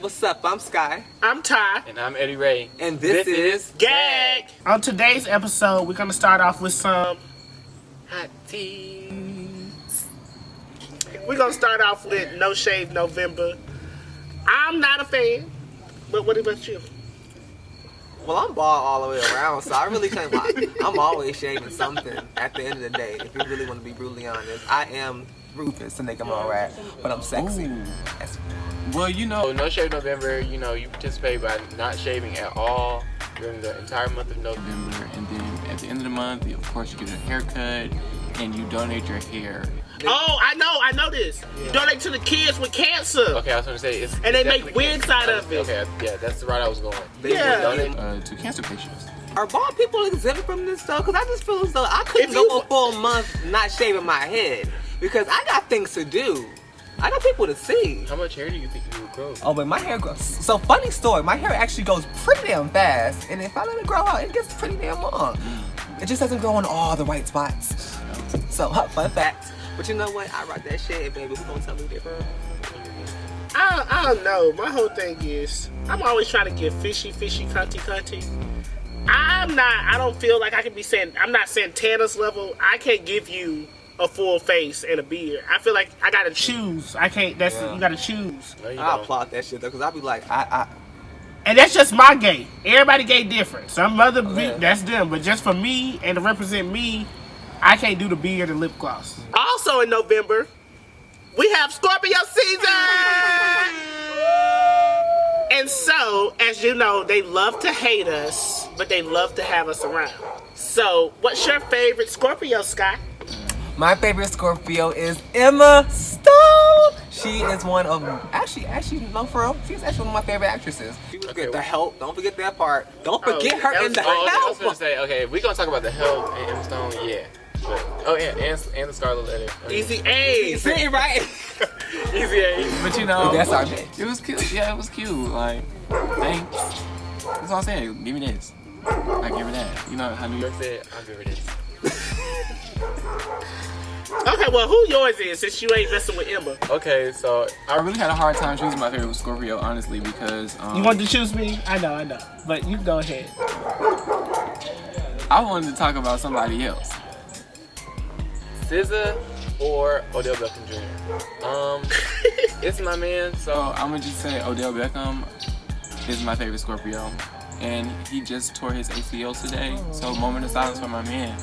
what's up? I'm Sky. I'm Ty. And I'm Eddie Ray. And this is Gag. On today's episode, we're going to start off with some hot tea. We're going to start off with No Shave November. I'm not a fan, but what about you? Well, I'm bald all the way around, so I really can't lie. I'm always shaving something at the end of the day, if you really want to be brutally honest. I am Rufus to make them all right, but I'm sexy. Well, you know, No Shave November, you know, you participate by not shaving at all during the entire month of November, and then at the end of the month, of course, you get a haircut, and you donate your hair. Oh, I know this. Yeah. You donate to the kids with cancer. Okay, I was going to say, and they make wigs out of it. Okay, yeah, that's the route I was going. They donate to cancer patients. Are bald people exempt from this stuff? Because I just feel as though I couldn't go a full month not shaving my head. Because I got things to do. I got people to see. How much hair do you think you would grow? Oh, but my hair grows. So funny story, my hair actually goes pretty damn fast. And if I let it grow out, it gets pretty damn long. It just doesn't grow in all the right spots. So, fun fact. But you know what? I rock that shit, baby. Who gonna tell me different? I don't know. My whole thing is, I'm always trying to get fishy, cunty. I don't feel like I can be saying, I'm not Santana's level. I can't give you a full face and a beard. I feel like I gotta choose. I can't, you gotta choose. No, I applaud that shit though, because I be like, And that's just my gay. Everybody gay different. Some other, that's them. But just for me and to represent me, I can't do the beard and lip gloss. Also in November, we have Scorpio season! And so, as you know, they love to hate us, but they love to have us around. So, what's your favorite Scorpio, Scott? My favorite Scorpio is Emma Stone. She is one of, actually, no, for real, she's actually one of my favorite actresses. She was good. The Help, don't forget that part. Don't forget her in the Help. I was gonna say, okay, we're gonna talk about the Help and Emma Stone, yeah. But, and the Scarlet Letter. Easy A. See, right? Easy A. But you know, that's our bitch. It was cute. Yeah, it was cute. Like, thanks. That's all I'm saying. Give me this. I give her that. You know how New York said, I'll give her this. Okay, well, who yours is since you ain't messing with Emma? Okay, so I really had a hard time choosing my favorite Scorpio, honestly, because you wanted to choose me? I know, but you go ahead. I wanted to talk about somebody else. SZA or Odell Beckham Jr. It's my man, so I'm gonna just say Odell Beckham is my favorite Scorpio, and he just tore his ACL today. So moment of silence for my man.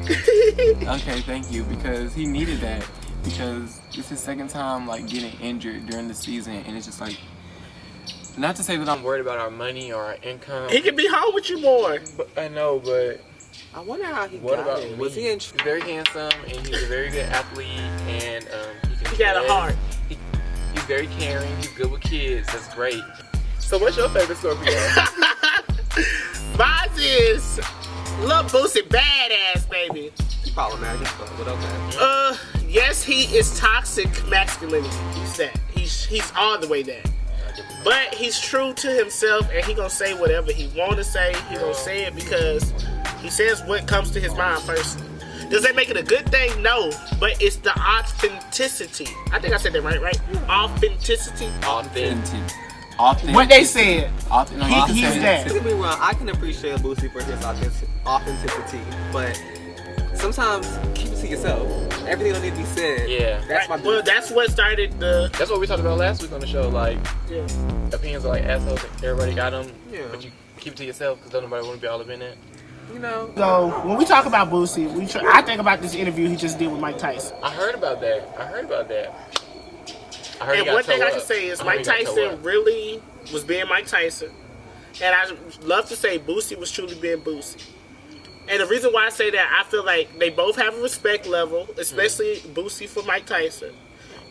Okay, thank you, because he needed that, because it's his second time like getting injured during the season, and it's just like, not to say that I'm worried about our money or our income. He can be home with you more. But I know, but I wonder how he what got about it. Me? Was he in? He's very handsome, and he's a very good athlete, and he got a heart. He's very caring. He's good with kids. That's great. So, what's your favorite Scorpio? Mine is Lil Boosie Bad A, baby. He's problematic, but okay. Yes, he is toxic masculinity. He's that. He's all the way that. But he's true to himself, and he gonna say whatever he want to say. He gonna say it because he says what comes to his mind first. Does that make it a good thing? No, but it's the authenticity. I think I said that right? Authenticity. Authentic. What they said. He's that. Don't get me wrong, I can appreciate Boosie for his authenticity, but sometimes keep it to yourself. Everything don't need to be said. Yeah. That's what started the... That's what we talked about last week on the show. Like, opinions are like assholes. Everybody got them. Yeah. But you keep it to yourself because nobody want to be all up in it. You know. So, when we talk about Boosie, I think about this interview he just did with Mike Tyson. I heard about that. And one thing I can say is Mike Tyson really was being Mike Tyson. And I love to say Boosie was truly being Boosie. And the reason why I say that, I feel like they both have a respect level, especially Boosie for Mike Tyson.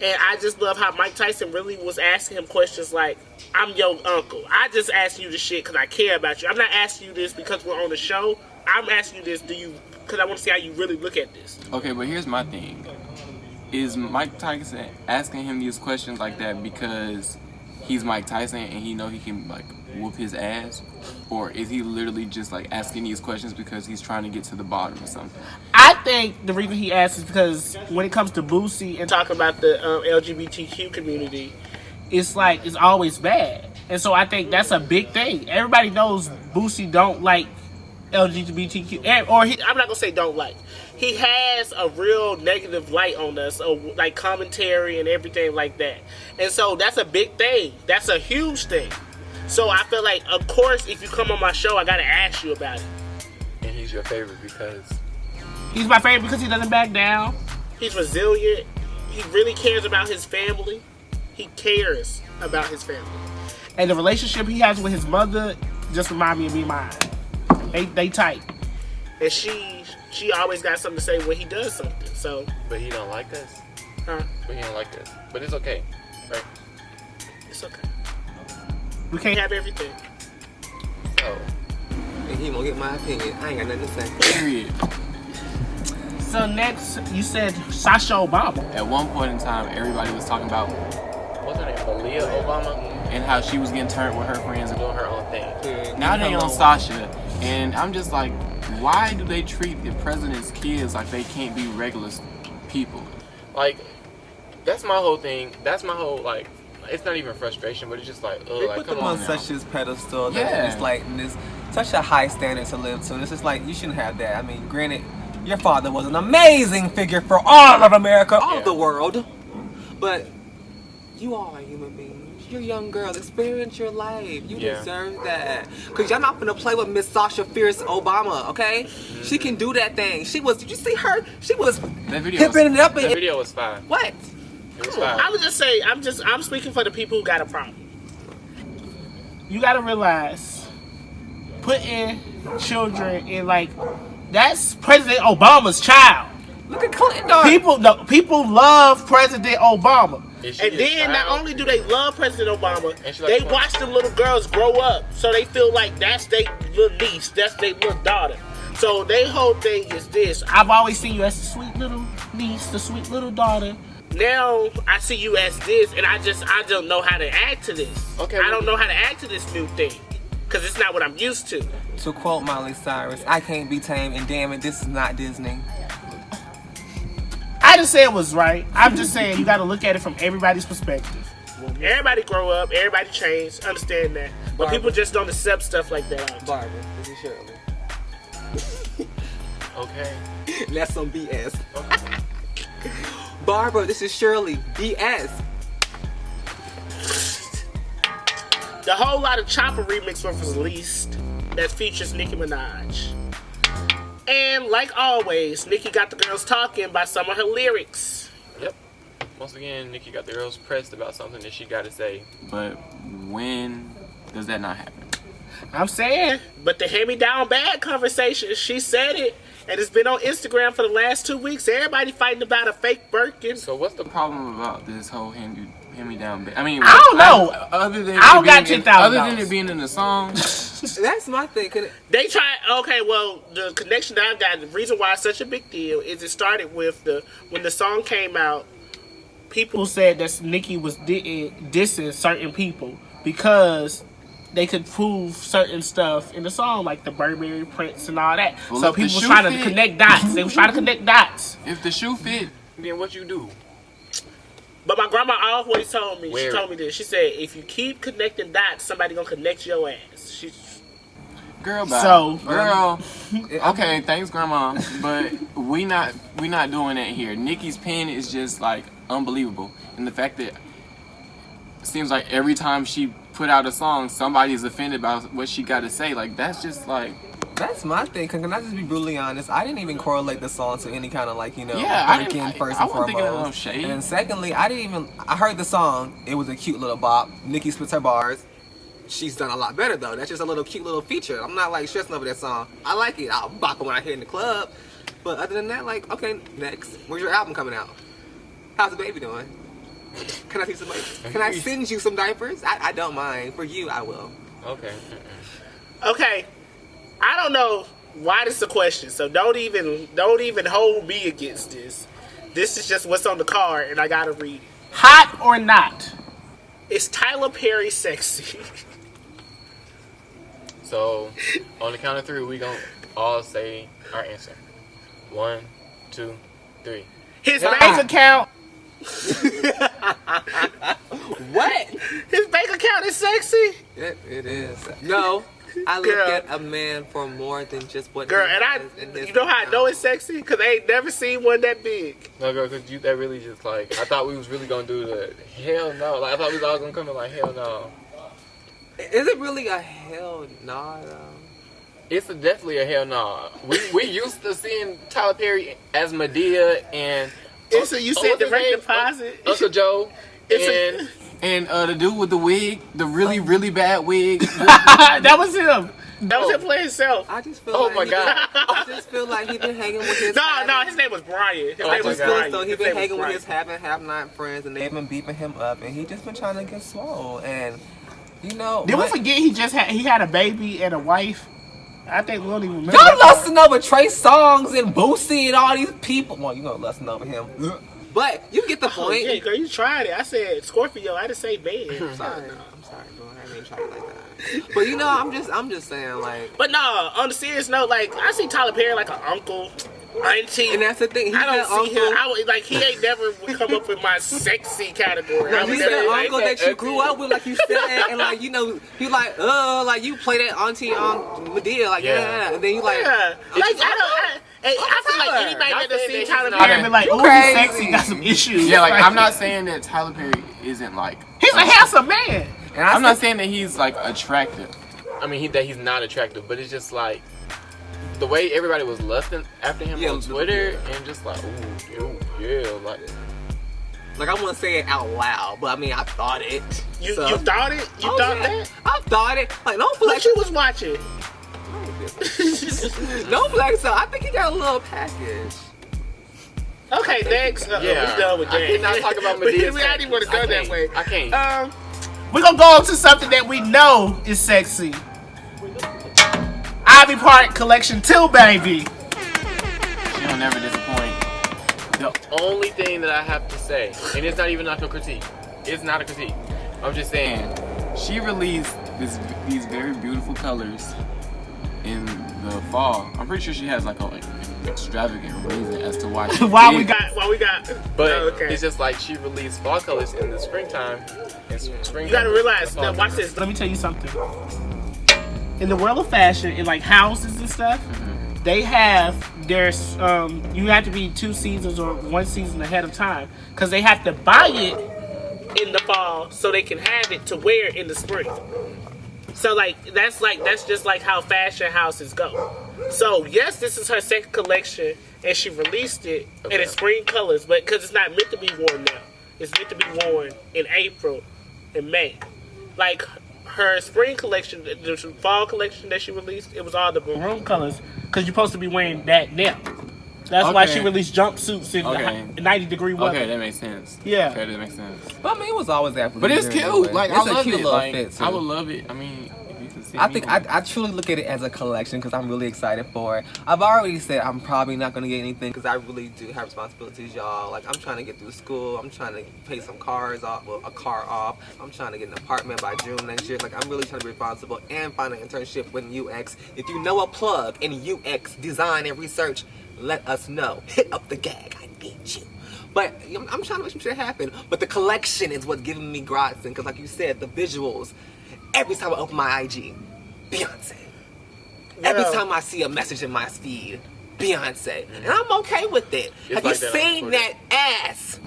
And I just love how Mike Tyson really was asking him questions like, I'm your uncle. I just asked you this shit because I care about you. I'm not asking you this because we're on the show. I'm asking you this because I want to see how you really look at this. Okay, but here's my thing. Is Mike Tyson asking him these questions like that because he's Mike Tyson and he know he can like whoop his ass, or is he literally just like asking these questions because he's trying to get to the bottom or something? I think the reason he asks is because when it comes to Boosie and talking about the LGBTQ community, it's like it's always bad, and so I think that's a big thing. Everybody knows Boosie don't like LGBTQ, or I'm not gonna say don't like. He has a real negative light on us, like commentary and everything like that, and so that's a big thing. That's a huge thing. So I feel like, of course, if you come on my show, I gotta ask you about it. And he's your favorite because he's my favorite because he doesn't back down. He's resilient. He really cares about his family. He cares about his family. And the relationship he has with his mother just remind me of me and mine. They tight. And she always got something to say when he does something. So. But he don't like us. Huh? But he don't like us. But it's okay, right? It's okay. We can't have everything. So. And he won't get my opinion. I ain't got nothing to say. Period. So next, you said Sasha Obama. At one point in time, everybody was talking about, what's her name, Aaliyah Obama? And how she was getting turned with her friends and doing her own thing. Yeah, now they on Sasha. And I'm just like, why do they treat the president's kids like they can't be regular people? Like, that's my whole thing. That's my whole, like, it's not even frustration, but it's just like, they like, put come them on now. such this pedestal that Yeah. it's like this such a high standard to live to. And it's just like, you shouldn't have that. I mean, granted, your father was an amazing figure for all of America, all of the world. But you are a human being. You're a young girl. Experience your life. You deserve that. Because y'all not gonna play with Miss Sasha Fierce Obama, okay? Mm-hmm. She can do that thing. She was, did you see her? She was hipping it up. That video was fine. What? It was fine. I would just say, I'm speaking for the people who got a problem. You gotta realize, putting children in, like, that's President Obama's child. Look at Clinton, dog. People love President Obama. And then not only do they love President Obama, they watch them little girls grow up, so they feel like that's their little niece, that's their little daughter. So their whole thing is this: I've always seen you as the sweet little niece, the sweet little daughter. Now I see you as this, and I don't know how to act to this. Okay, I don't know how to act to this new thing, because it's not what I'm used to. To quote Miley Cyrus, I can't be tamed, and damn it, this is not Disney. I didn't say it was right. I'm just saying you got to look at it from everybody's perspective. Everybody grow up, everybody change, understand that. But people just don't accept stuff like that. Barbara, this is Shirley. Okay. That's some BS. Okay. Barbara, this is Shirley. BS. The whole lot of Choppa remix was released that features Nicki Minaj. And like always, Nicki got the girls talking by some of her lyrics. Yep. Once again, Nicki got the girls pressed about something that she got to say. But when does that not happen? I'm saying, but the hand-me-down bag conversation, she said it, and it's been on Instagram for the last 2 weeks. Everybody fighting about a fake Birkin. So what's the problem about this whole hand-me-down bag? I mean, I don't know. Other than I don't got $10,000. Other than it being in the song. That's my thing. They try. Okay, well, the connection that I got, the reason why it's such a big deal is it started with when the song came out. People said that Nicki was dissing certain people because they could prove certain stuff in the song, like the Burberry prints and all that. Well, so people was trying to connect dots. They was trying to connect dots. If the shoe fit, then what you do? But my grandma always told me, she told me this. She said, if you keep connecting dots, somebody gonna connect your ass. Girl, bye. So, girl, okay, thanks, grandma. But we not doing that here. Nicki's pen is just like unbelievable, and the fact that it seems like every time she put out a song, somebody's offended by what she got to say. Like that's just like. That's my thing. Can I just be brutally honest? I didn't even correlate the song to any kind of like, first and foremost. No shade. And secondly, I heard the song. It was a cute little bop. Nicki spits her bars. She's done a lot better though. That's just a little cute little feature. I'm not like stressing over that song. I like it. I'll bop it when I hear it in the club. But other than that, like, okay, next. Where's your album coming out? How's the baby doing? Can I see some? Can I send you some diapers? I don't mind. For you, I will. Okay. Okay. I don't know why this is a question, so don't even hold me against this. This is just what's on the card, and I gotta read it. Hot or not? Is Tyler Perry sexy? So, on the count of 3, we gonna all say our answer. 1, 2, 3. His bank account. What? His bank account is sexy? It is. No. I look at a man for more than just what Girl, he and has I, in his you know how I account. know it's sexy? Because I ain't never seen one that big. No, girl, because that really just like, I thought we was really gonna do the hell no. Like, I thought we was all gonna come in like, hell no. Is it really a hell no, though? It's definitely a hell no. We used to seeing Tyler Perry as Medea and So you said direct deposit? Uncle Joe and the dude with the wig, the really, really bad wig. That was him. That was him playing himself. I just feel Oh like my God. I just feel like he been hanging with his No, his name was Brian. His name was Brian. So he His been name was hanging with Brian. his have-not friends, and they've been beeping him up, and he just been trying to get swole. And you know, Did we forget he had a baby and a wife? I think we don't even remember. y'all lusting over Trey Songz and Boosie and all these people. Well, you know, lusting over him. But you get the point. Yeah, girl, you tried it. I said Scorpio. I didn't say man. I'm sorry, bro. I didn't try it like that. But you know, I'm just saying, like. But no, on the serious note, like I see Tyler Perry like an uncle, auntie. And that's the thing. He's I don't that see uncle. him. He ain't never come up with my sexy category. No, I would he's never that like uncle that you grew up with, like you said, and like you know, you like you play that auntie Medea, like yeah, and then you like, yeah. Like I feel like anybody that does see Tyler not Perry a- be like, oh, he's sexy, got some issues. Yeah, like I'm not saying that Tyler Perry isn't like. He's a handsome man. and I'm not saying that he's like attractive. I mean, that he's not attractive, but it's just like the way everybody was lusting after him on Twitter, and just like, ooh, yeah, like I want to say it out loud, but I mean, I thought it. You thought it? You thought that? I thought it. Like don't What flex. you was watching? Don't flex. So I think he got a little package. Okay, next. yeah. We done with that. I cannot talk about Medea. We don't even want to go that way. I can't. We're gonna go on to something that we know is sexy. Ivy Park Collection 2, baby. She'll never disappoint. The only thing that I have to say, and it's not even a critique. It's not a critique. I'm just saying, she released these very beautiful colors in the fall. I'm pretty sure she has like an extravagant reason as to why. Why we got. But okay. it's just like she released fall colors in the springtime. You gotta realize. Now, watch this. Let me tell you something. In the world of fashion, in like houses and stuff, they have you have to be 2 seasons or 1 season ahead of time because they have to buy it in the fall so they can have it to wear in the spring. So that's just like how fashion houses go. So yes, this is her second collection, and she released it in its spring colors, but because it's not meant to be worn now, it's meant to be worn in April and May. Like her spring collection, the fall collection that she released, it was all the maroon colors because you're supposed to be wearing that now. That's why she released jumpsuits in 90-degree weather. Okay, that makes sense. Yeah. Okay, that makes sense. But I mean, it was always that. But it's cute. Like it's I love cute it. little Like fit, too. I would love it. I mean, if you could see. I think I truly look at it as a collection because I'm really excited for it. I've already said I'm probably not gonna get anything because I really do have responsibilities, y'all. Like I'm trying to get through school. I'm trying to pay some cars off, well, a car off. I'm trying to get an apartment by June next year. Like I'm really trying to be responsible and find an internship with UX. If you know a plug in UX design and research, let us know. Hit up the gag. I need you. But I'm trying to make some shit happen. But the collection is what's giving me grats. Because like you said, the visuals. Every time I open my IG, Beyonce. Every time I see a message in my feed, Beyonce. And I'm okay with it. It's Have like you that seen on that ass?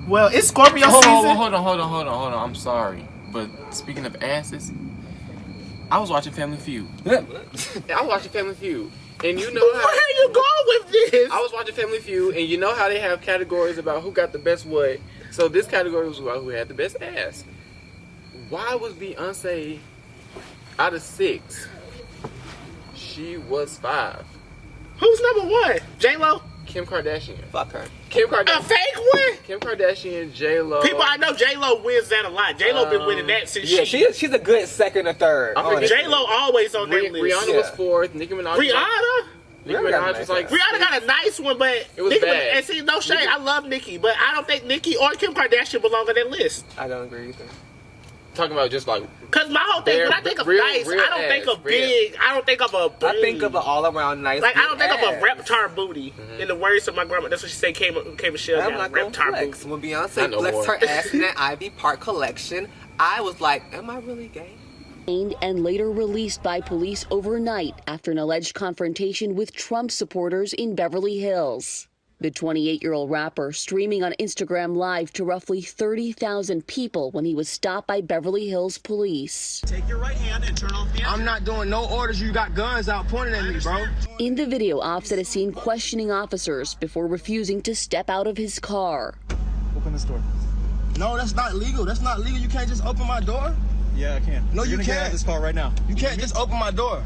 Well, it's Scorpio season. Hold on. I'm sorry. But speaking of asses, I was watching Family Feud. I was watching Family Feud. And you know how... Where are you going with this? I was watching Family Feud, and you know how they have categories about who got the best what. So this category was about who had the best ass. Why was Beyonce out of 6? She was 5. Who's number 1? J-Lo? Kim Kardashian. Fuck her. Kim A Kardashian. fake one? Kim Kardashian, J-Lo. People, I know J-Lo wins that a lot. J-Lo been winning that since she's a good second or third. I forget- J-Lo always on that list. Rihanna was 4th. Nicki Minaj. Rihanna? Nicki Minaj was like... Rihanna got a nice one, but... It was Nicki, bad. and see, no shade, I love Nicki, but I don't think Nicki or Kim Kardashian belong on that list. I don't agree either. Talking about just like... Because my whole thing, when I think of nice, I don't think of big, I don't think of a booty. I think of an all-around nice Like, I don't think of a reptar booty. In the words of my grandma, that's what she said, K Michelle I'm down, not gonna reptar flex. booty. When Beyonce flexed her ass in that Ivy Park collection, I was like, am I really gay? And later released by police overnight after an alleged confrontation with Trump supporters in Beverly Hills. The 28-year-old rapper streaming on Instagram Live to roughly 30,000 people when he was stopped by Beverly Hills police. Take your right hand and turn off the engine. I'm not doing no orders. You got guns out pointing at me, bro. In the video, Offset is seen questioning officers before refusing to step out of his car. Open this door. No, that's not legal. That's not legal. You can't just open my door. Yeah, I can. No, you can't. Get out of this car right now. You can't just open my door.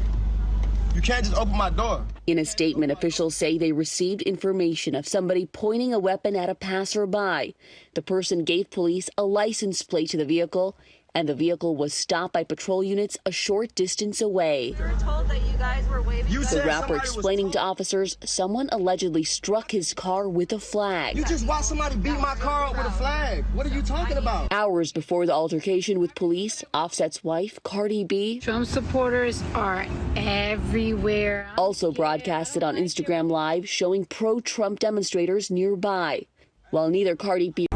You can't just open my door. In a statement, officials say they received information of somebody pointing a weapon at a passerby. The person gave police a license plate to the vehicle, and the vehicle was stopped by patrol units a short distance away. We were told that you guys were waving. The rapper explaining to officers someone allegedly struck his car with a flag. You just watched somebody beat my car up with a flag. What are you talking about? Hours before the altercation with police, Offset's wife, Cardi B, Trump supporters are everywhere. also broadcasted on Instagram Live showing pro-Trump demonstrators nearby. While neither Cardi B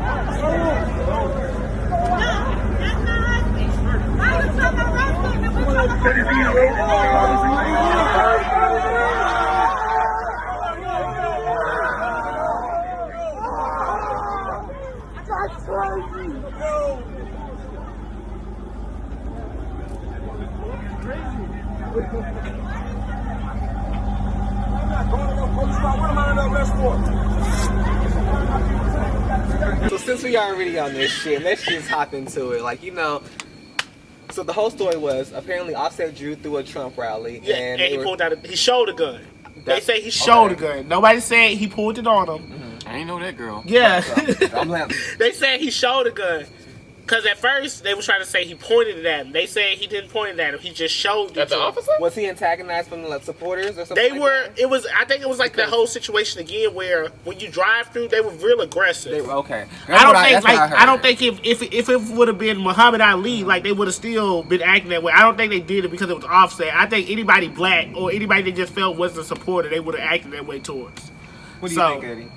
So since we already on this shit, let's just hop into it. Like, you know, so the whole story was apparently Offset drew through a Trump rally. Yeah, and he pulled out he showed a gun. They say he okay. showed a gun. Nobody said he pulled it on him. I ain't know that girl. Yeah. I'm They said he showed a gun. Because at first, they were trying to say he pointed it at him. They said he didn't point it at him. He just showed it At the to him. officer? Was he antagonized from the supporters or something? They like were, that? it was, I think it was like the whole situation again where when you drive through, they were real aggressive. They were, okay. I don't think if it would have been Muhammad Ali, like they would have still been acting that way. I don't think they did it because it was Offset. I think anybody black or anybody that just felt wasn't a supporter, they would have acted that way towards. What do you think, Eddie?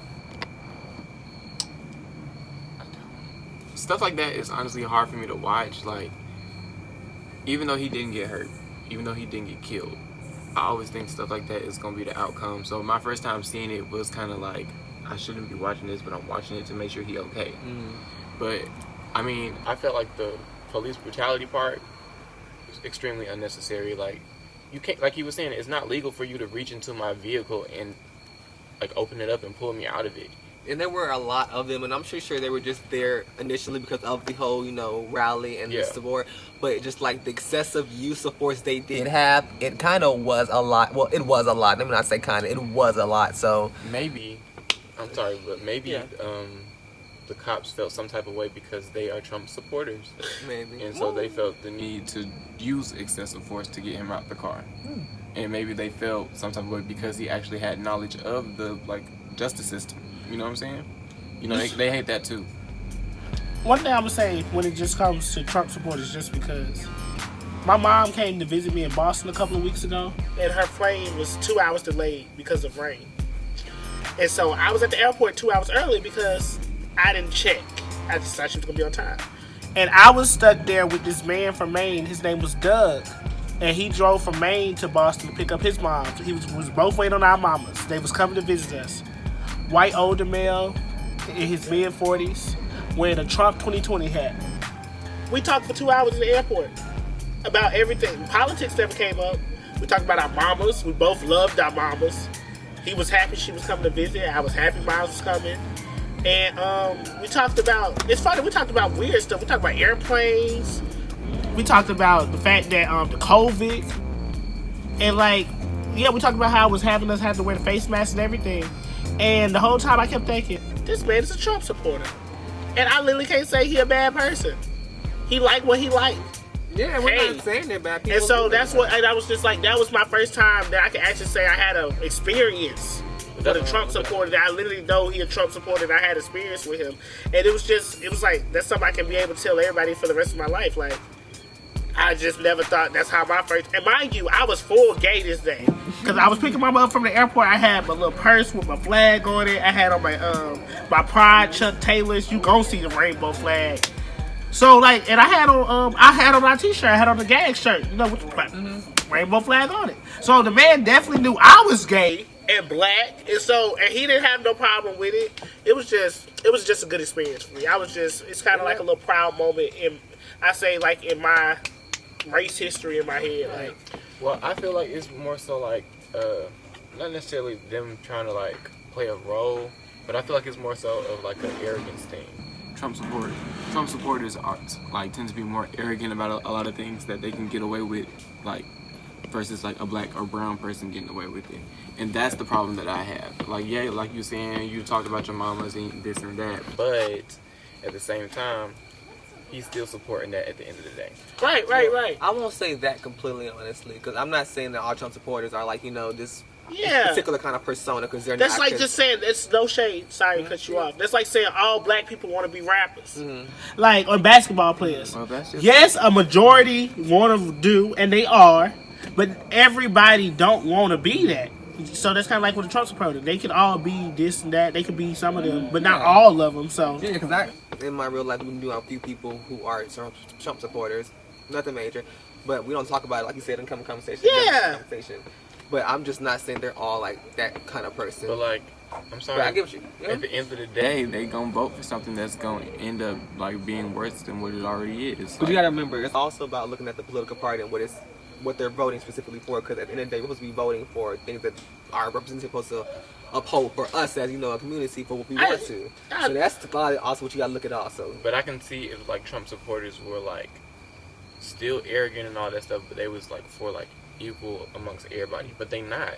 Stuff like that is honestly hard for me to watch. Like, even though he didn't get hurt, even though he didn't get killed, I always think stuff like that is gonna be the outcome. So my first time seeing it was kind of like, I shouldn't be watching this, but I'm watching it to make sure he okay. But I mean, I felt like the police brutality part was extremely unnecessary. Like, you can't, like he was saying, it's not legal for you to reach into my vehicle and like open it up and pull me out of it. And there were a lot of them, and I'm sure they were just there initially because of the whole, you know, rally and the support. But just like the excessive use of force they did have, it kind of was a lot. Well, it was a lot. Let me not say kind of. It was a lot. So maybe, I'm sorry, but maybe the cops felt some type of way because they are Trump supporters. Maybe. And so they felt the need to use excessive force to get him out the car. And maybe they felt some type of way because he actually had knowledge of the like justice system. You know what I'm saying? You know, they hate that too. One thing I'm going to say when it just comes to Trump supporters, just because my mom came to visit me in Boston a couple of weeks ago, and her plane was 2 hours delayed because of rain. And so I was at the airport 2 hours early because I didn't check. I just thought she was going to be on time. And I was stuck there with this man from Maine. His name was Doug. And he drove from Maine to Boston to pick up his mom. He was both waiting on our mamas. They was coming to visit us. White older male in his mid-40s wearing a Trump 2020 hat. We talked for 2 hours in the airport about everything. Politics never came up. We talked about our mamas. We both loved our mamas. He was happy she was coming to visit. I was happy Miles was coming. And we talked about, it's funny, we talked about weird stuff. We talked about airplanes. We talked about the fact that the COVID. And like, yeah, we talked about how it was having us have to wear the face mask and everything. And the whole time I kept thinking, this man is a Trump supporter. And I literally can't say he a bad person. He liked what he liked. Yeah, we're hey. not saying that bad people. And so that's what, and I was just like, that was my first time that I could actually say I had an experience with a Trump supporter. That I literally know he a Trump supporter, and I had experience with him. And it was like, that's something I can be able to tell everybody for the rest of my life. Like, I just never thought that's how my first, and mind you, I was full gay this day. Cause I was picking my mom up from the airport. I had my little purse with my flag on it. I had on my Pride Chuck Taylors. You gon' see the rainbow flag. So like, and I had on my t-shirt. I had on the gag shirt, you know, with the rainbow flag on it. So the man definitely knew I was gay and black, and he didn't have no problem with it. It was just a good experience for me. It's kind of like a little proud moment in my race history in my head. Like, well, I feel like it's more so like not necessarily them trying to like play a role, but I feel like it's more so of like an arrogance thing. Trump supporters are like tend to be more arrogant about a lot of things that they can get away with, like versus like a black or brown person getting away with it. And that's the problem that I have. Like, yeah, like you saying, you talked about your mamas and this and that, but at the same time, he's still supporting that at the end of the day. Right. I won't say that completely honestly, because I'm not saying that all Trump supporters are like, you know, this particular kind of persona, because they're that's not. That's like just saying, it's no shade, sorry to cut you off. That's like saying all black people want to be rappers. Like, or basketball players. Well, yes, a majority want to do, and they are, but everybody don't want to be that. So that's kind of like with the Trump supporter. They could all be this and that. They could be some of them, but not all of them. So yeah, because in my real life, we do have a few people who are Trump supporters. Nothing major, but we don't talk about it like you said in conversation. Yeah. But I'm just not saying they're all like that kind of person. But like, I'm sorry. But I get what you. Yeah. At the end of the day, they gonna vote for something that's gonna end up like being worse than what it already is. But you gotta remember, it's also about looking at the political party and what they're voting specifically for. Because at the end of the day, we're supposed to be voting for things that our representatives supposed to uphold for us as, you know, a community for what we want to. So that's also what you gotta look at also. But I can see if like Trump supporters were like still arrogant and all that stuff, but they was like for like equal amongst everybody, but they not.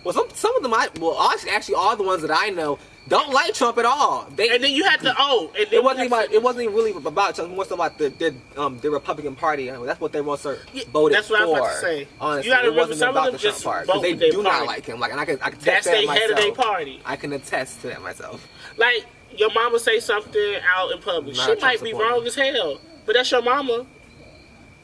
Well, some of them, actually all the ones that I know don't like Trump at all. And then you had to it wasn't even really about Trump. More so about the Republican Party. I mean, that's what they want to vote for. That's what I was about to say. Honestly, you gotta remember, it wasn't some about of them the Trump just part, vote they with their do party. not like him. Like, and I can attest that's to that their myself. head of their party. I can attest to that myself. Like, your mama say something out in public, she might be wrong as hell, but that's your mama.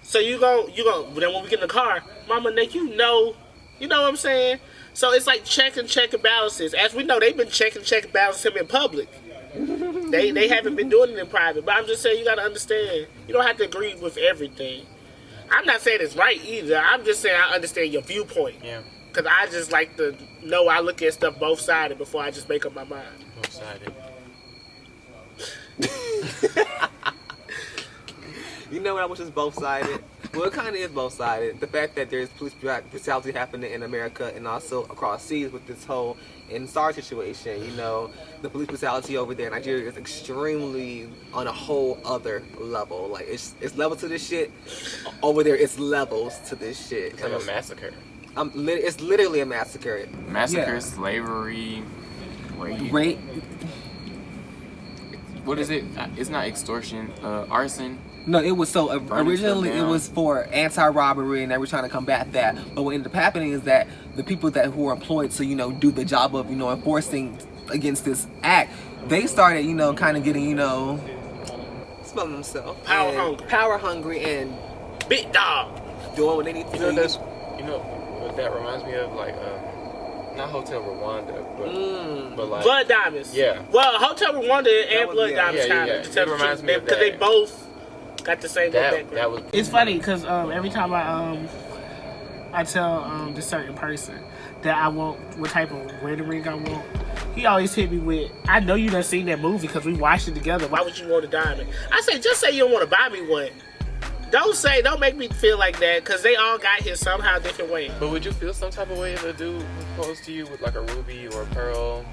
So you go. Then when we get in the car, Mama Nick, you know what I'm saying? So it's like check and balances. As we know, they've been checking balances him in public. They haven't been doing it in private. But I'm just saying, you got to understand, you don't have to agree with everything. I'm not saying it's right either. I'm just saying I understand your viewpoint. Yeah. Because I just like to know I look at stuff both-sided before I just make up my mind. Both-sided. You know what I wish was both-sided? Well, it kind of is both-sided. The fact that there's police brutality happening in America and also across seas with this whole NSAR situation, you know, the police brutality over there in Nigeria is extremely on a whole other level. Like, it's levels to this shit. Over there, it's levels to this shit. It's like a massacre. It's literally a massacre. Massacre, slavery, rape. What is it? It's not extortion. Arson. No, it was originally it was for anti-robbery, and they were trying to combat that. But what ended up happening is that the people who were employed to, you know, do the job of, you know, enforcing against this act, they started, you know, kind of getting, you know, smelling themselves, power hungry, and big dog doing what they need to do. You know what that reminds me of, like not Hotel Rwanda, but like Blood Diamonds. Yeah. Well, Hotel Rwanda and Blood Diamonds kind of. It reminds me of that. Because they both got the same background. It's funny because every time I tell this certain person that I want what type of wedding ring I want, he always hit me with, I know you done seen that movie because we watched it together. Why would you want a diamond? I say, just say you don't want to buy me one. Don't make me feel like that, because they all got here somehow different way. But would you feel some type of way if a dude proposed to you with like a ruby or a pearl,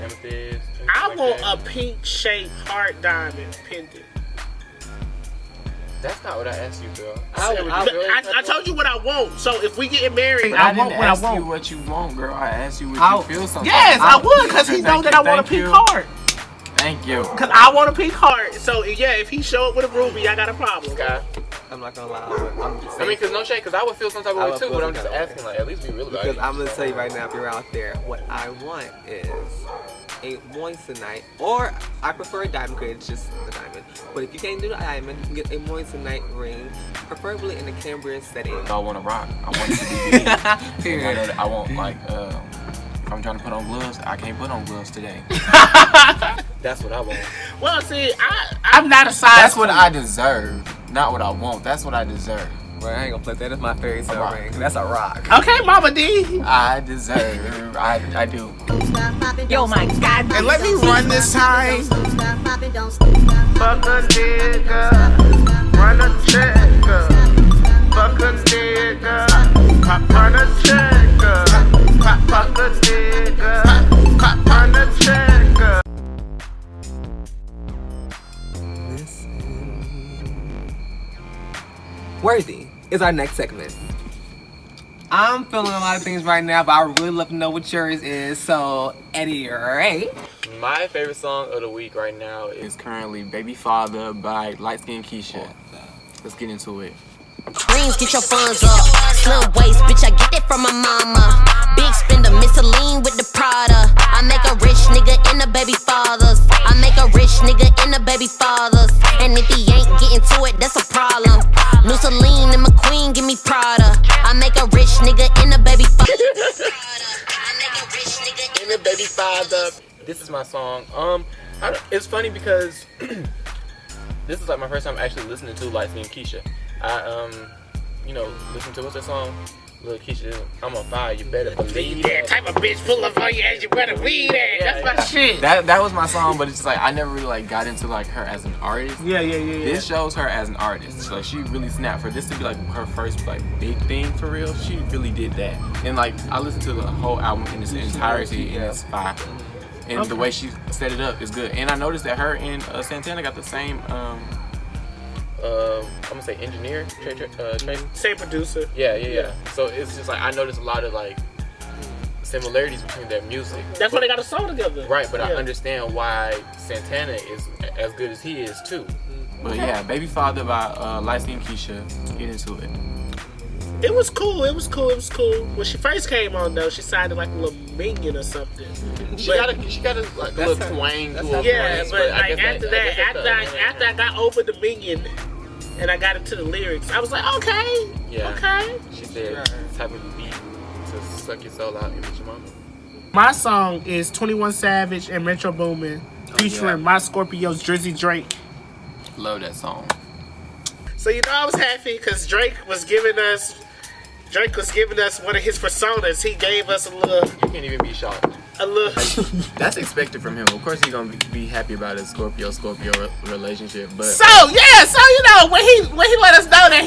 amethyst? I want a pink shaped heart diamond pendant. That's not what I asked you, girl. I told you what I want. So if we get married, I want what I want. I didn't ask you what you want, girl. I asked you would you feel something. Yes, I would, because he knows that I want a pink heart. Thank you. Because I want a pink heart. So yeah, if he show up with a ruby, I got a problem. Okay. I'm not gonna lie. But I'm just saying. I mean, cause no shade, cause I would feel some type I of way would too. feel But I'm some just type of asking, like, at least be real about it. Because I'm gonna tell you right now, if you're out there, what I want is a moissanite, or I prefer a diamond because it's just a diamond. But if you can't do the diamond, you can get a moissanite ring, preferably in a Cambrian setting. I want to rock. I want it to be big. I want like, if I'm trying to put on gloves, I can't put on gloves today. That's what I want. Well, see, I'm not a size. That's what I deserve, not what I want. That's what I deserve. Well, I ain't gonna play that. That's my fairy tale ring. That's a rock. Okay, Mama D. I deserve. I do. Yo, my God. And let me run this time. Fuck a nigga, run a checker. Fuck a nigga, run a checker. Fuck a nigga, run a checker. Worthy is our next segment. I'm feeling a lot of things right now, but I would really love to know what yours is. So, Eddie Ray. My favorite song of the week right now is currently Baby Father by LiteSkinKiesha. Let's get into it. Rings, get your funds up. Slim waist, bitch, I get it from my mama. Big spender, Misceline with the Prada. I make a rich nigga in the baby fathers. I make a rich nigga in the baby fathers. And if he ain't getting to it, that's a problem. New Celine and McQueen, give me Prada. I make a rich nigga in the baby fathers. I make a rich nigga in the baby father. This is my song. It's funny because this is like my first time actually listening to LiteSkinKiesha. I listen to what's that song? Lil Keisha, I'm on fire, you better believe that. Type of bitch full of all you as you better weed at. That's my shit. That was my song, but it's just like I never really like got into like her as an artist. Yeah. This shows her as an artist. Like she really snapped. For this to be like her first like big thing for real, she really did that. And like I listened to the whole album in its entirety and it's fire. And the way she set it up is good. And I noticed that her and Santana got the same I'm gonna say engineer, same producer. Yeah. So it's just like I noticed a lot of like similarities between their music. That's why they got a song together. Right, but I understand why Santana is as good as he is too. But yeah, Baby Father by LiteSkinKiesha. Get into it. It was cool. When she first came on though, she sounded like a little minion or something. She got a like a little twang to her voice, but like after I got over the minion and I got into the lyrics, I was like, okay. She said type of beat to suck your soul out and get your mama. My song is 21 Savage and Metro Boomin featuring my Scorpio's Drizzy Drake. Love that song. So I was happy because Drake was giving us one of his personas. He gave us a little. You can't even be shocked. A little. That's expected from him. Of course, he's gonna be happy about his Scorpio relationship. But when he let us know that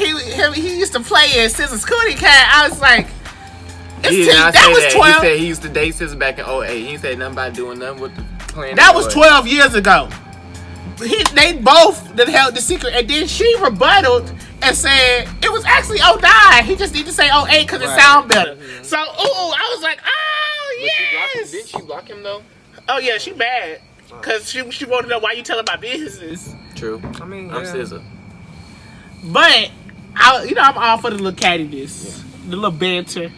he used to play in SZA's Cootie Cat, I was like, that was 12. He said he used to date SZA back in 08. He said nothing about doing nothing with the plan. That was 12 years ago. They both held the secret, and then she rebutted and said it was actually 09. He just need to say 08 because it sounds better. Mm-hmm. So, I was like, oh yes. Didn't she block him though? Oh yeah, she mad because she wanted to know why you telling my business. True. I mean, I'm SZA. But I'm all for the little cattiness, the little banter.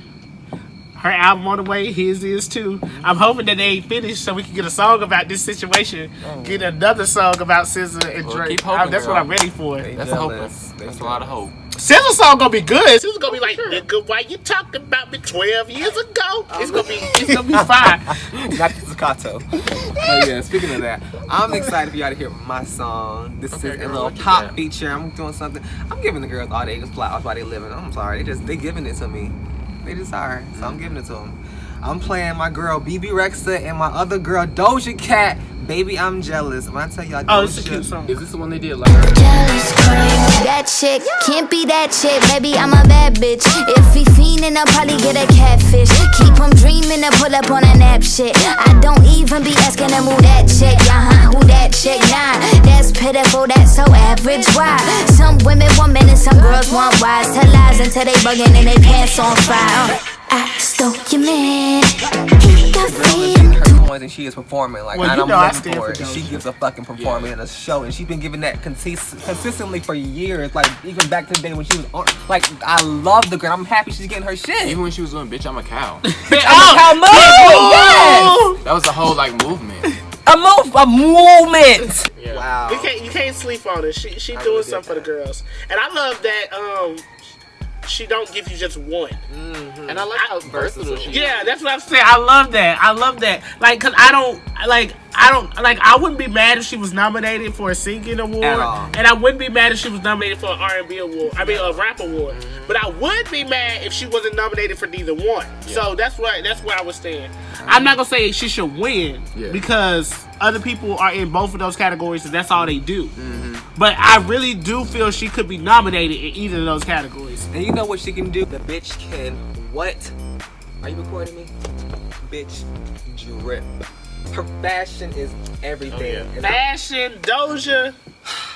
Her album on the way, his is too. I'm hoping that they ain't finished so we can get a song about this situation. Get another song about SZA and Drake. Keep hoping, that's what I'm ready for. That's a hope. That's a lot of hope. SZA's song gonna be good. SZA's gonna be like, nigga, why you talking about me 12 years ago? It's gonna be fine. Not the staccato. But yeah, speaking of that, I'm excited for y'all to hear my song. This is a little pop feature. I'm doing something. I'm giving the girls all they flowers while they living. I'm sorry, they giving it to me. They just are, so I'm giving it to them. I'm playing my girl Rehxa and my other girl Doja Cat. Baby, I'm jealous. When I tell y'all, it's a cute song. Is this the one they did like? Jealous, that chick can't be that chick. Baby, I'm a bad bitch. If he fiendin', I'll probably get a catfish. Keep him dreaming to pull up on a nap shit. I don't even be asking him who that chick. Who that chick? Nah, that's pitiful. That's so average. Why? Some women want men and some girls want wives. Tell lies until they bugging and they pants on fire. I stole your man. Her points and she is performing like, Well, and you I'm know I living stand for for it. Doja. She gives a fucking performance in a show, and she's been giving that consistently for years. Like even back to the day when she was on. Like I love the girl. I'm happy she's getting her shit. Even when she was doing "Bitch, I'm a Cow," How much? Yes. that was a whole like movement. A movement. Yeah. Wow. You can't sleep on it. She doing something for the girls, and I love that. She don't give you just one. Mm-hmm. And I like how versatile she is. Yeah, that's what I'm saying. I love that. Like, cause I wouldn't be mad if she was nominated for a singing award, At all. and I wouldn't be mad if she was nominated for an R&B award. I mean, a rap award. Mm-hmm. But I would be mad if she wasn't nominated for neither one. Yeah. So that's where I was saying. I'm not gonna say she should win because other people are in both of those categories, and that's all they do. Mm-hmm. But I really do feel she could be nominated in either of those categories. And you know what she can do? The bitch can what? Are you recording me? Bitch drip. Her fashion is everything. Oh, yeah. And Fashion, Doja.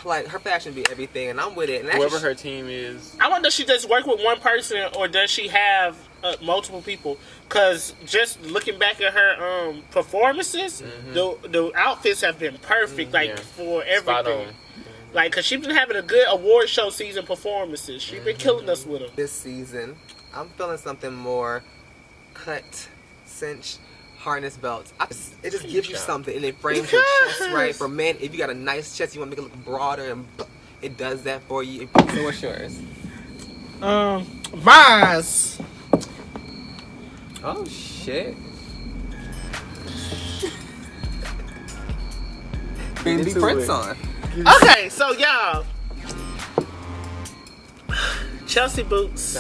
like her fashion be everything, and I'm with it. And Whoever her team is. I wonder if she does work with one person or does she have multiple people? Cause just looking back at her performances, the outfits have been perfect, for everything. Spot on. Like, cause she's been having a good award show season performances. She's been killing us with them. this season, I'm feeling something more cut, cinch, harness belts. It just gives you something, and it frames your chest right. For men, if you got a nice chest, you want to make it look broader, and it does that for you. So what's yours? Mine's. Oh shit. Baby Prince on. Okay, so y'all, Chelsea boots.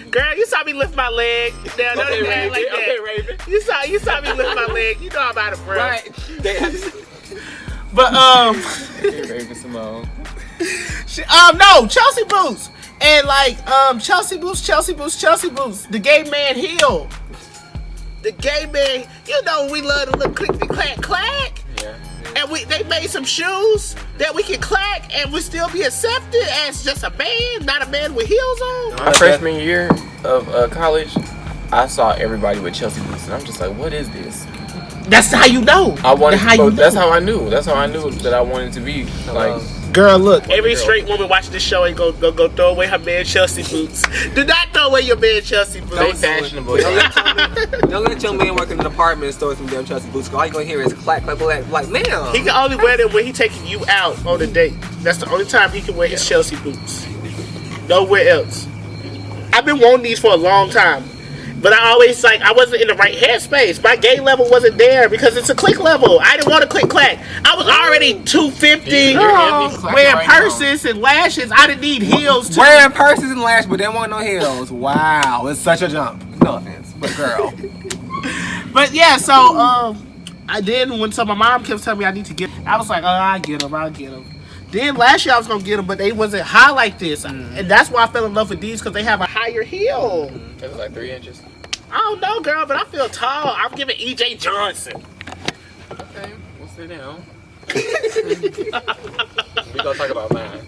Girl, you saw me lift my leg. Now, don't even act like that. Okay, Raven. You saw me lift my leg. You know I'm out of breath. Right. But Raven Simone. no, Chelsea boots. And like Chelsea boots. The gay man heel. The gay man, you know we love to look clickety clack clack. Yeah. And they made some shoes that we can clack and we still be accepted as just a man, not a man with heels on. My freshman year of college, I saw everybody with Chelsea boots, and I'm just like, what is this? That's how you know. That's how I knew. That's how I knew that I wanted to be like. Girl, look. Every straight woman watching this show ain't go throw away her man Chelsea boots. Do not throw away your man Chelsea boots. They fashionable. Don't let your man work in an apartment store with some damn Chelsea boots. All you gonna hear is clack, clack, clack. Like, man. He can only wear them when he taking you out on a date. That's the only time he can wear his Chelsea boots. Nowhere else. I've been wanting these for a long time. But I always, I wasn't in the right headspace. My gay level wasn't there because it's a click level. I didn't want to click clack. I was already 250, wearing purses and lashes. I didn't need heels too. Wearing purses and lashes, but didn't want no heels. Wow, it's such a jump. No offense, but girl. But yeah, so I did so my mom kept telling me I need to get. I was like, I'll get them. Then last year I was gonna get them, but they wasn't high like this, and that's why I fell in love with these because they have a higher heel. It was like 3 inches. I don't know, girl, but I feel tall. I'm giving E.J. Johnson. Okay, we'll sit down. We gonna talk about mine.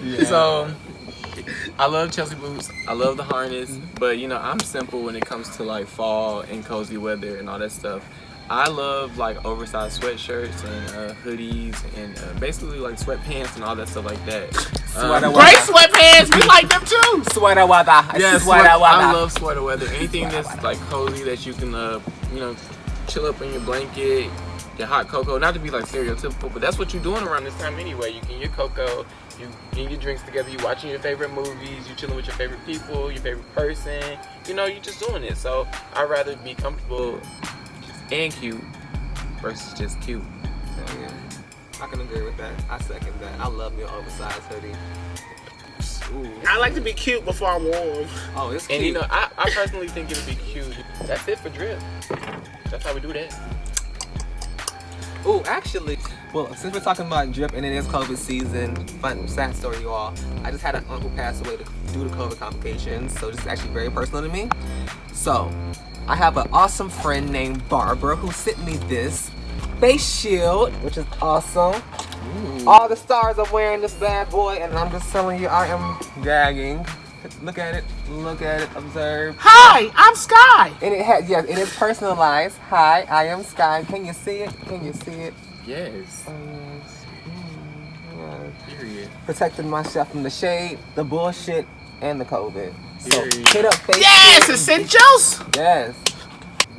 Yeah. So, I love Chelsea boots. I love the harness, but I'm simple when it comes to like fall and cozy weather and all that stuff. I love like oversized sweatshirts and hoodies and basically like sweatpants and all that stuff like that. Great sweatpants, we like them too. Sweater weather. Yes, I love sweater weather. Anything that's like cozy that you can chill up in your blanket, your hot cocoa. Not to be like stereotypical, but that's what you're doing around this time anyway. You get your cocoa, you get your drinks together, you watching your favorite movies, you chilling with your favorite people, your favorite person. You just doing it. So I'd rather be comfortable and cute versus just cute. Yeah. I can agree with that. I second that. I love me an oversized hoodie. Ooh. I like to be cute before I'm warm. Oh, it's cute. And I personally think it'll be cute. That's it for drip. That's how we do that. Ooh, actually, well, since we're talking about drip and it is COVID season, fun, sad story, you all. I just had an uncle pass away due to COVID complications, so this is actually very personal to me. So, I have an awesome friend named Barbara who sent me this face shield, which is awesome. Ooh. All the stars are wearing this bad boy, and I'm just telling you, I am gagging. Look at it. Look at it. Observe. Hi, I'm Sky. And it has, yes, it is personalized. Hi, I am Sky. Can you see it? Can you see it? Yes. Yes. Period. Protecting myself from the shade, the bullshit, and the COVID. So Period. hit up Facebook. Yes, essentials. Yes.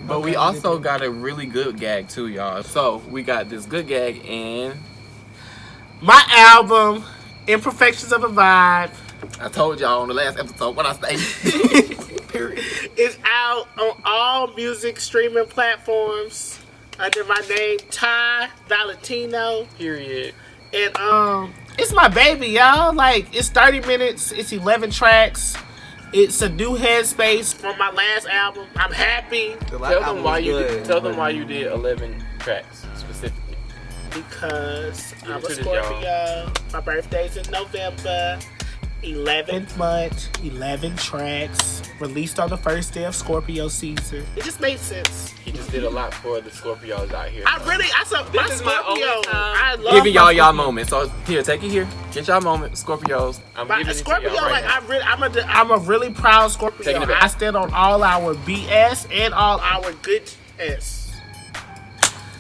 But we also got a really good gag too, y'all. So we got this good gag and My album, Imperfections of a Vibe, I told y'all on the last episode what I say. Period. is out on all music streaming platforms under my name, Ty Valentino. Period. And it's my baby, y'all. Like, it's 30 minutes, it's 11 tracks. It's a new headspace from my last album. I'm happy Tell them why you did 11 tracks specifically. because Give I'm it a to the Scorpio. My birthday's in November. 11th month, 11 tracks, released on the first day of Scorpio season. It just made sense. He just did a lot for the Scorpios out here. I saw my This is my Scorpio. only time I love giving y'all my y'all Scorpio. moments. So here, take it here. Get y'all moment, Scorpios. I'm But giving it Scorpio, to y'all right like now. I'm a really proud Scorpio. Taking it back. I stand on all our BS and all our good S.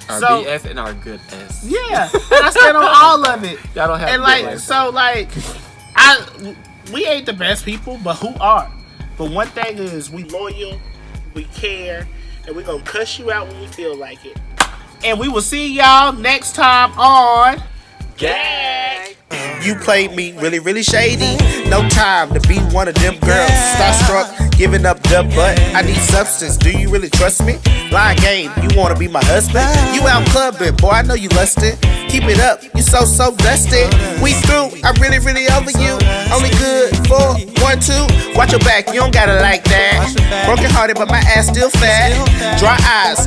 Our So- BS and our good S. Yeah, and I stand on all of it. Y'all don't have And good like, life. so like, we ain't the best people, but who are? But one thing is, we loyal, we care, and we gonna cuss you out when we feel like it. And we will see y'all next time on Gag. You played me really, really shady. No time to be one of them girls. Starstruck, giving up the butt. I need substance. Do you really trust me? Line game, you wanna be my husband? You out clubbing, boy, I know you lustin'. Keep it up, you so dusty. We through, I'm really, really over you. Only good for 1, 2. Watch your back, you don't gotta like that. Broken hearted, but my ass still fat. Dry eyes,